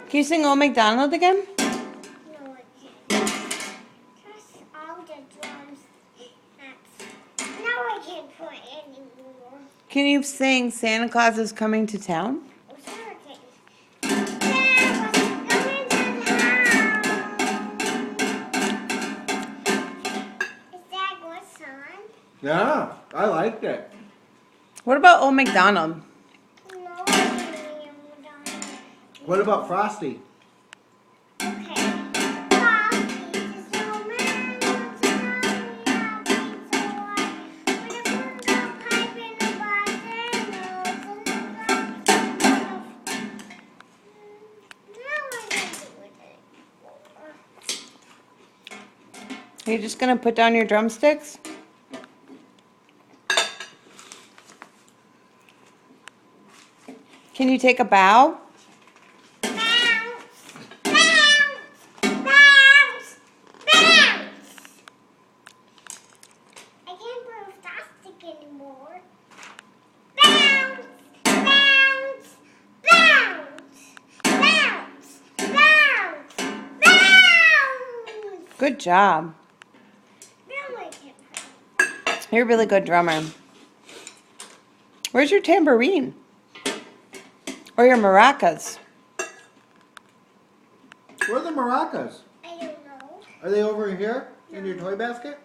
Can you sing Old MacDonald again? No, I can't. Just all the drums. Now I can't play anymore. Can you sing Santa Claus is Coming to Town? Oh, sure I can. Santa Claus is coming to town. Is that a good song? Yeah, I liked it. What about Old MacDonald? No, I can't remember. What about Frosty? Okay. Frosty the snowman was a naughty boy. With a big pipe and a box and nose and a Now I can do it anymore. Are you just going to put down your drumsticks? Can you take a bow? Bounce, bounce, bounce, bounce. I can't put a plastic anymore. Bounce, bounce, bounce, bounce, bounce, bounce. Good job. Now I can. You're a really good drummer. Where's your tambourine? Or your maracas? Where are the maracas? I don't know. Are they over here in your toy basket?